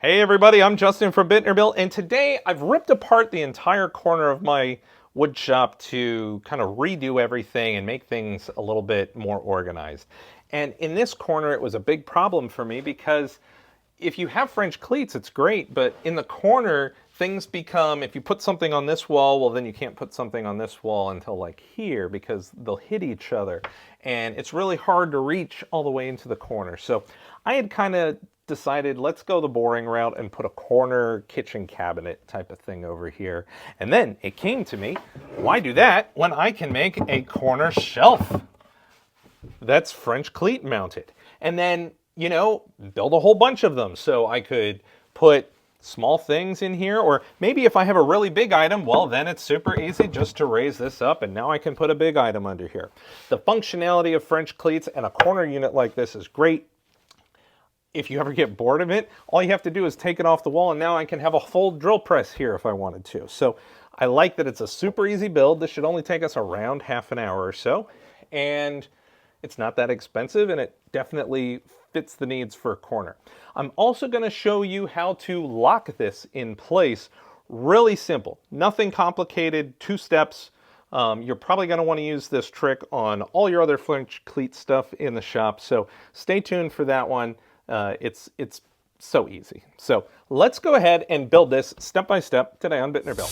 Hey everybody, I'm Justin from Bittnerbilt, and today I've ripped apart the entire corner of my wood shop to kind of redo everything and make things a little bit more organized. And in this corner, it was a big problem for me because if you have French cleats, it's great, but in the corner, things become, if you put something on this wall, well, then you can't put something on this wall until like here because they'll hit each other. And it's really hard to reach all the way into the corner. So I had kind of decided, let's go the boring route and put a corner kitchen cabinet type of thing over here. And then it came to me, why do that when I can make a corner shelf that's French cleat mounted? And then, you know, build a whole bunch of them. So I could put small things in here, or maybe if I have a really big item, well, then it's super easy just to raise this up and now I can put a big item under here. The functionality of French cleats and a corner unit like this is great. If you ever get bored of it, all you have to do is take it off the wall and now I can have a full drill press here if I wanted to. So I like that it's a super easy build. This should only take us around half an hour or so. And it's not that expensive and it definitely fits the needs for a corner. I'm also going to show you how to lock this in place. Really simple, nothing complicated, 2 steps. You're probably going to want to use this trick on all your other French cleat stuff in the shop. So stay tuned for that one. It's so easy. So let's go ahead and build this step by step today on Bittnerbilt.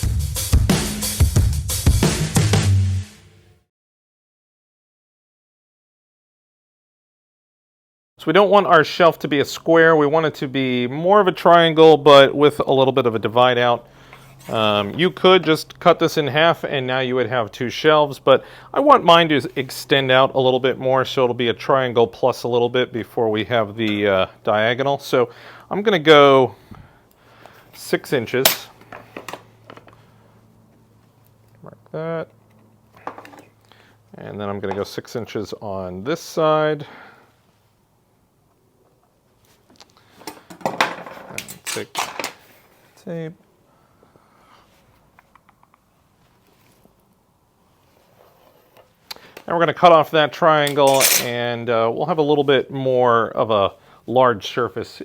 So we don't want our shelf to be a square. We want it to be more of a triangle, but with a little bit of a divide out. You could just cut this in half and now you would have 2 shelves, but I want mine to extend out a little bit more so it'll be a triangle plus a little bit before we have the diagonal. So I'm going to go 6 inches. Mark that. And then I'm going to go 6 inches on this side. And take tape. And we're going to cut off that triangle and we'll have a little bit more of a large surface.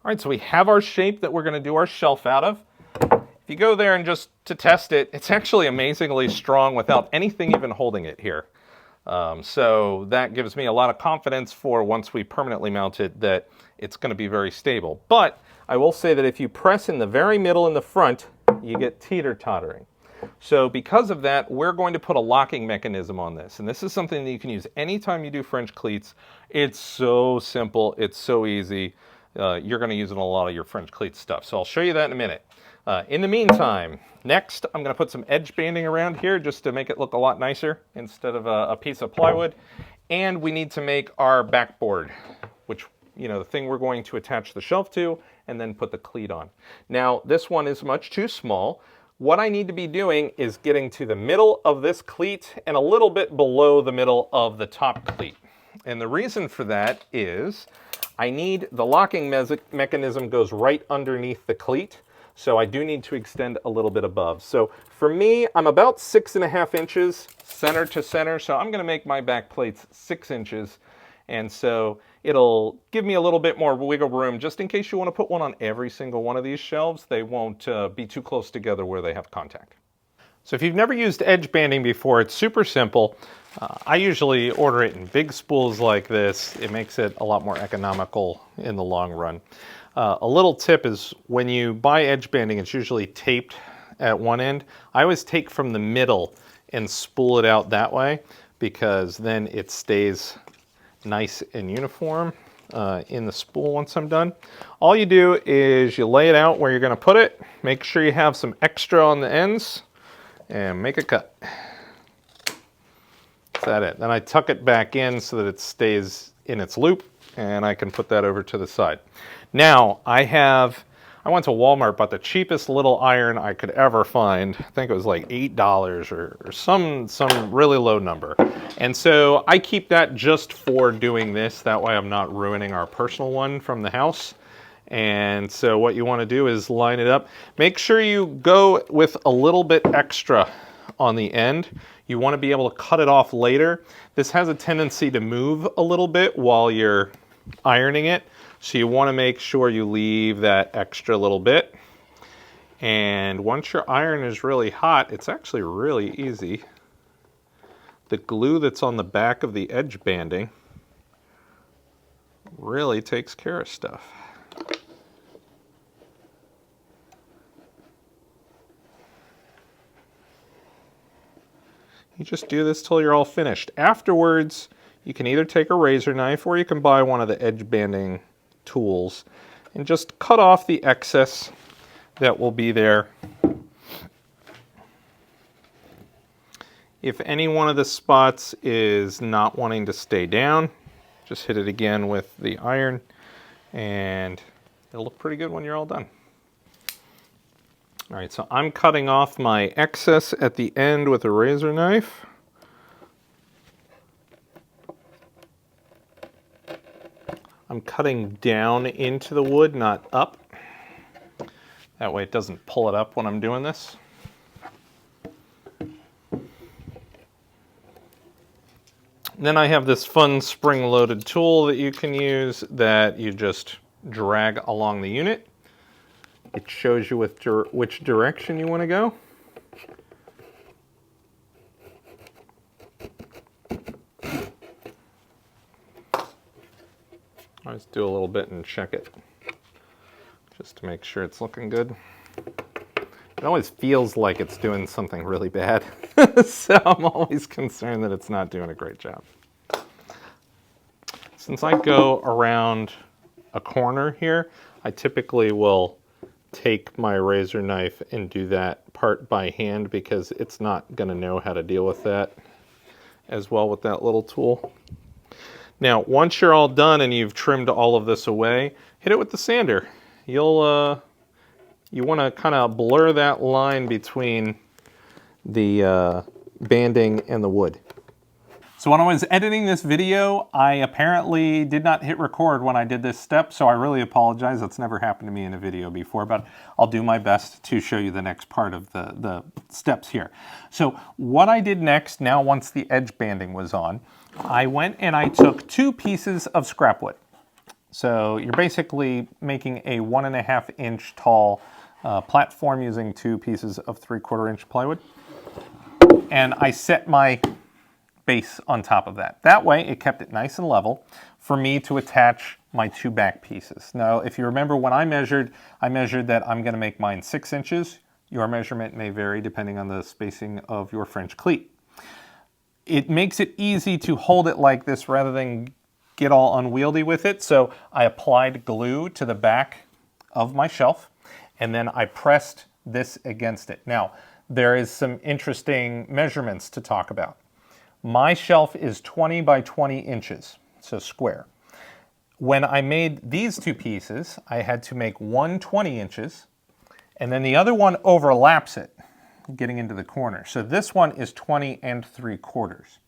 All right, so we have our shape that we're going to do our shelf out of. If you go there and just to test it, it's actually amazingly strong without anything even holding it here. So that gives me a lot of confidence for once we permanently mount it that it's going to be very stable. But I will say that if you press in the very middle in the front, you get teeter-tottering. So because of that, we're going to put a locking mechanism on this. And this is something that you can use anytime you do French cleats. It's so simple. It's so easy. You're going to use it in a lot of your French cleat stuff. So I'll show you that in a minute. In the meantime, next I'm going to put some edge banding around here just to make it look a lot nicer instead of a piece of plywood. And we need to make our backboard, which, you know, the thing we're going to attach the shelf to and then put the cleat on. Now, this one is much too small. What I need to be doing is getting to the middle of this cleat and a little bit below the middle of the top cleat. And the reason for that is I need the locking mechanism goes right underneath the cleat. So I do need to extend a little bit above. So for me, I'm about 6.5 inches center to center. So I'm going to make my back plates 6 inches. And so it'll give me a little bit more wiggle room just in case you want to put one on every single one of these shelves. They won't be too close together where they have contact. So if you've never used edge banding before, it's super simple. I usually order it in big spools like this. It makes it a lot more economical in the long run. A little tip is when you buy edge banding, it's usually taped at one end. I always take from the middle and spool it out that way because then it stays nice and uniform in the spool once I'm done. All you do is you lay it out where you're going to put it. Make sure you have some extra on the ends and make a cut. Is that it? Then I tuck it back in so that it stays in its loop and I can put that over to the side. Now I went to Walmart, bought the cheapest little iron I could ever find. I think it was like $8 or some really low number. And so I keep that just for doing this. That way I'm not ruining our personal one from the house. And so what you want to do is line it up. Make sure you go with a little bit extra on the end. You want to be able to cut it off later. This has a tendency to move a little bit while you're ironing it, so you want to make sure you leave that extra little bit. And once your iron is really hot, it's actually really easy. The glue that's on the back of the edge banding really takes care of stuff. You just do this till you're all finished. Afterwards, you can either take a razor knife or you can buy one of the edge banding tools and just cut off the excess that will be there. If any one of the spots is not wanting to stay down, just hit it again with the iron and it'll look pretty good when you're all done. All right, so I'm cutting off my excess at the end with a razor knife. I'm cutting down into the wood, not up. That way it doesn't pull it up when I'm doing this. Then I have this fun spring-loaded tool that you can use that you just drag along the unit. It shows you which direction you want to go. I just do a little bit and check it, just to make sure it's looking good. It always feels like it's doing something really bad, so I'm always concerned that it's not doing a great job. Since I go around a corner here, I typically will take my razor knife and do that part by hand because it's not going to know how to deal with that as well with that little tool. Now, once you're all done and you've trimmed all of this away, hit it with the sander. You want to kind of blur that line between the banding and the wood. So when I was editing this video, I apparently did not hit record when I did this step, so I really apologize. That's never happened to me in a video before, but I'll do my best to show you the next part of the steps here. So what I did next, now once the edge banding was on, I went and I took 2 pieces of scrap wood. So you're basically making a 1.5 inch tall platform using 2 pieces of 3/4 inch plywood. And I set my base on top of that. That way it kept it nice and level for me to attach my 2 back pieces. Now, if you remember when I measured that I'm going to make mine 6 inches. Your measurement may vary depending on the spacing of your French cleat. It makes it easy to hold it like this rather than get all unwieldy with it. So I applied glue to the back of my shelf and then I pressed this against it. Now, there is some interesting measurements to talk about. My shelf is 20 by 20 inches, so square. When I made these 2 pieces, I had to make one 20 inches, and then the other one overlaps it, getting into the corner. So this one is 20 3/4.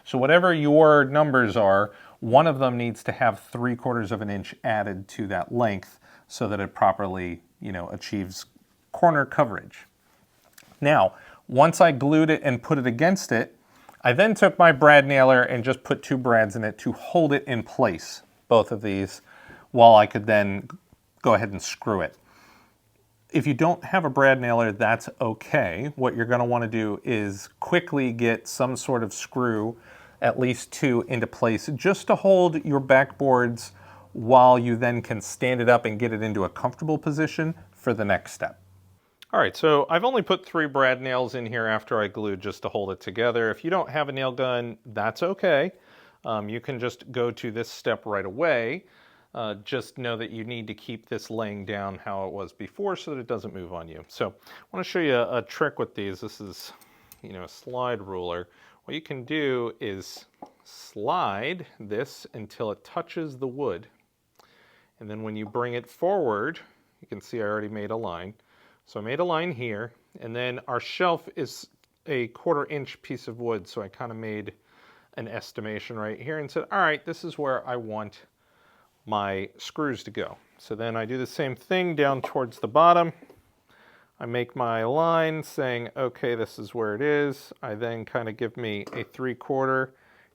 So whatever your numbers are, one of them needs to have 3/4 of an inch added to that length so that it properly, achieves corner coverage. Now, once I glued it and put it against it, I then took my brad nailer and just put 2 brads in it to hold it in place, both of these, while I could then go ahead and screw it. If you don't have a brad nailer, that's okay. What you're going to want to do is quickly get some sort of screw, at least 2, into place, just to hold your backboards while you then can stand it up and get it into a comfortable position for the next step. All right, so I've only put 3 brad nails in here after I glued just to hold it together. If you don't have a nail gun, that's okay. You can just go to this step right away. Just know that you need to keep this laying down how it was before so that it doesn't move on you. So I want to show you a trick with these. This is, a slide ruler. What you can do is slide this until it touches the wood. And then when you bring it forward, you can see I already made a line. So I made a line here, and then our shelf is a 1/4 inch piece of wood, so I kind of made an estimation right here and said, all right, this is where I want my screws to go. So then I do the same thing down towards the bottom. I make my line saying, okay, this is where it is. I then kind of give me a 3/4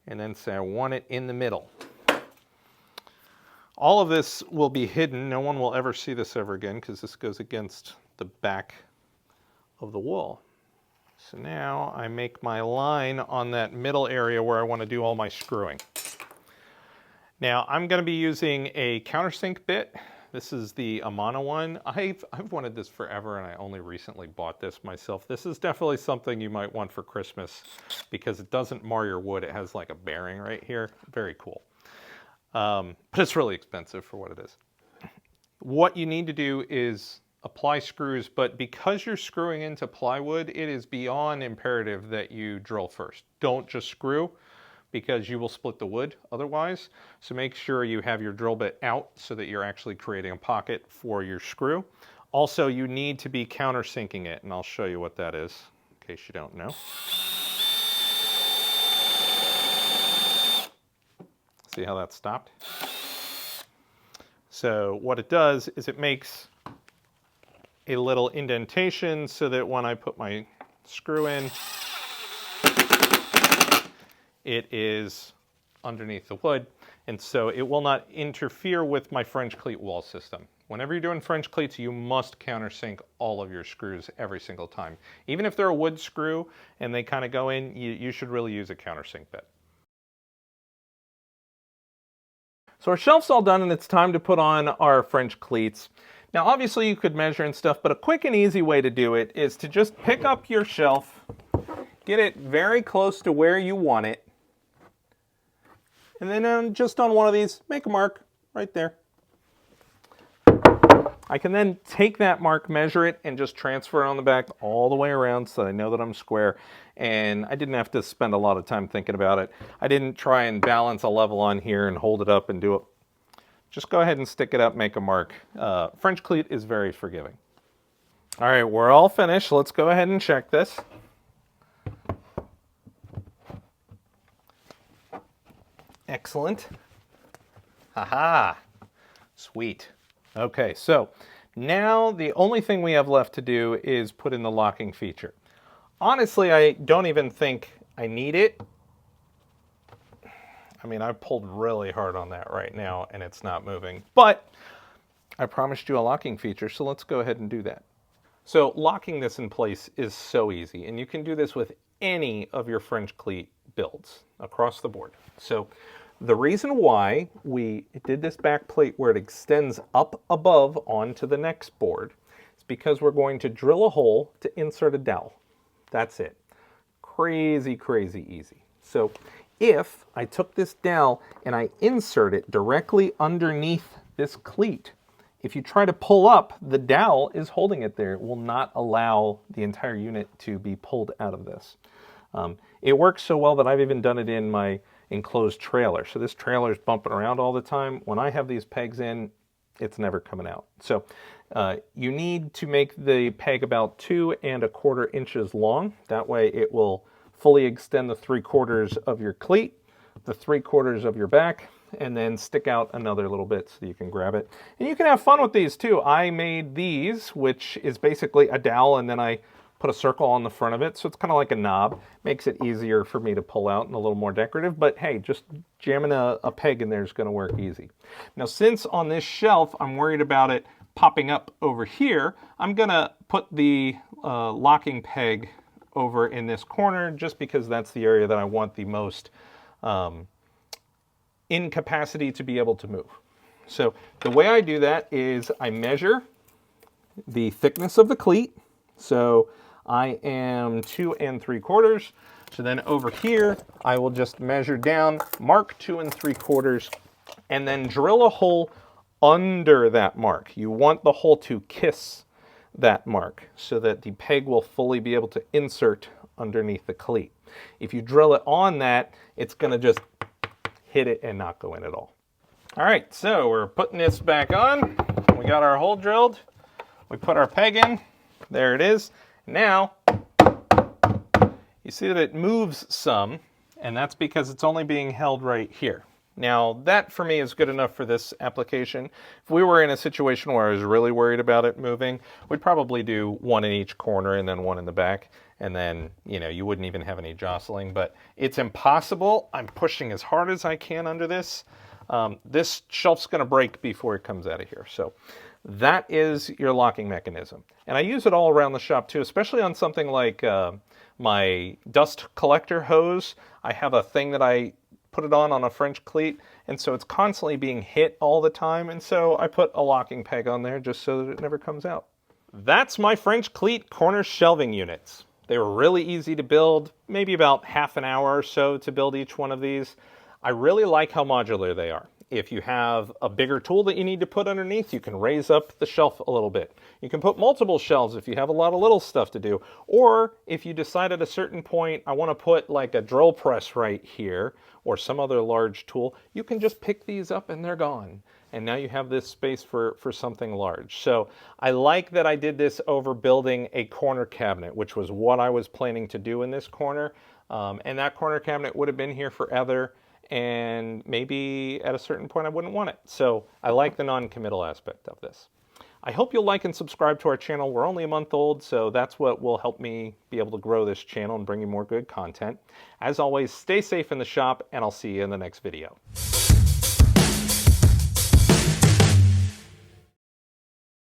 and then say I want it in the middle. All of this will be hidden. No one will ever see this ever again because this goes against the back of the wall. So now I make my line on that middle area where I want to do all my screwing. Now I'm going to be using a countersink bit. This is the Amana one. I've wanted this forever and I only recently bought this myself. This is definitely something you might want for Christmas because it doesn't mar your wood. It has like a bearing right here. Very cool. But it's really expensive for what it is. What you need to do is apply screws, but because you're screwing into plywood, it is beyond imperative that you drill first. Don't just screw, because you will split the wood otherwise. So make sure you have your drill bit out so that you're actually creating a pocket for your screw. Also, you need to be countersinking it, and I'll show you what that is in case you don't know. See how that stopped? So what it does is it makes a little indentation so that when I put my screw in, it is underneath the wood, and so it will not interfere with my French cleat wall system. Whenever you're doing French cleats, you must countersink all of your screws every single time. Even if they're a wood screw and they kind of go in, you should really use a countersink bit. So our shelf's all done and it's time to put on our French cleats. Now obviously you could measure and stuff, but a quick and easy way to do it is to just pick up your shelf, get it very close to where you want it, and then just on one of these, make a mark right there. I can then take that mark, measure it, and just transfer it on the back all the way around so that I know that I'm square. And I didn't have to spend a lot of time thinking about it. I didn't try and balance a level on here and hold it up and do it. Just go ahead and stick it up, make a mark. French cleat is very forgiving. All right, we're all finished. Let's go ahead and check this. Excellent. Haha, sweet. Okay, so now the only thing we have left to do is put in the locking feature. Honestly, I don't even think I need it. I mean, I pulled really hard on that right now and it's not moving, but I promised you a locking feature, so let's go ahead and do that. So locking this in place is so easy, and you can do this with any of your French cleat builds across the board. So the reason why we did this back plate where it extends up above onto the next board is because we're going to drill a hole to insert a dowel. That's it. Crazy, crazy easy. So if I took this dowel and I insert it directly underneath this cleat, if you try to pull up, the dowel is holding it there. It will not allow the entire unit to be pulled out of this. It works so well that I've even done it in my enclosed trailer. So this trailer is bumping around all the time. When I have these pegs in, it's never coming out. So you need to make the peg about 2 1/4 inches long. That way it will fully extend the 3/4 of your cleat, the 3/4 of your back, and then stick out another little bit so you can grab it. And you can have fun with these too. I made these, which is basically a dowel, and then I put a circle on the front of it, so it's kind of like a knob. Makes it easier for me to pull out and a little more decorative, but hey, just jamming a peg in there is going to work easy. Now, since on this shelf I'm worried about it popping up over here, I'm going to put the locking peg over in this corner just because that's the area that I want the most incapacity to be able to move. So the way I do that is I measure the thickness of the cleat. So I am 2 3/4. So then over here, I will just measure down, mark 2 3/4, and then drill a hole under that mark. You want the hole to kiss that mark so that the peg will fully be able to insert underneath the cleat. If you drill it on that, it's going to just hit it and not go in at all. All right, so we're putting this back on. We got our hole drilled. We put our peg in. There it is. Now, you see that it moves some, and that's because it's only being held right here. Now, that for me is good enough for this application. If we were in a situation where I was really worried about it moving, we'd probably do one in each corner and then one in the back. And then, you wouldn't even have any jostling. But it's impossible. I'm pushing as hard as I can under this. This shelf's going to break before it comes out of here. So that is your locking mechanism. And I use it all around the shop too, especially on something like my dust collector hose. I have a thing that I put it on a French cleat, and so it's constantly being hit all the time, and so I put a locking peg on there just so that it never comes out. That's my French cleat corner shelving units. They were really easy to build, maybe about half an hour or so to build each one of these. I really like how modular they are. If you have a bigger tool that you need to put underneath, you can raise up the shelf a little bit. You can put multiple shelves if you have a lot of little stuff to do. Or if you decide at a certain point, I want to put like a drill press right here or some other large tool, you can just pick these up and they're gone. And now you have this space for something large. So I like that I did this over building a corner cabinet, which was what I was planning to do in this corner. And that corner cabinet would have been here forever. And maybe at a certain point I wouldn't want it. So I like the non-committal aspect of this. I hope you'll like and subscribe to our channel. We're only a month old, so that's what will help me be able to grow this channel and bring you more good content. As always, stay safe in the shop, and I'll see you in the next video.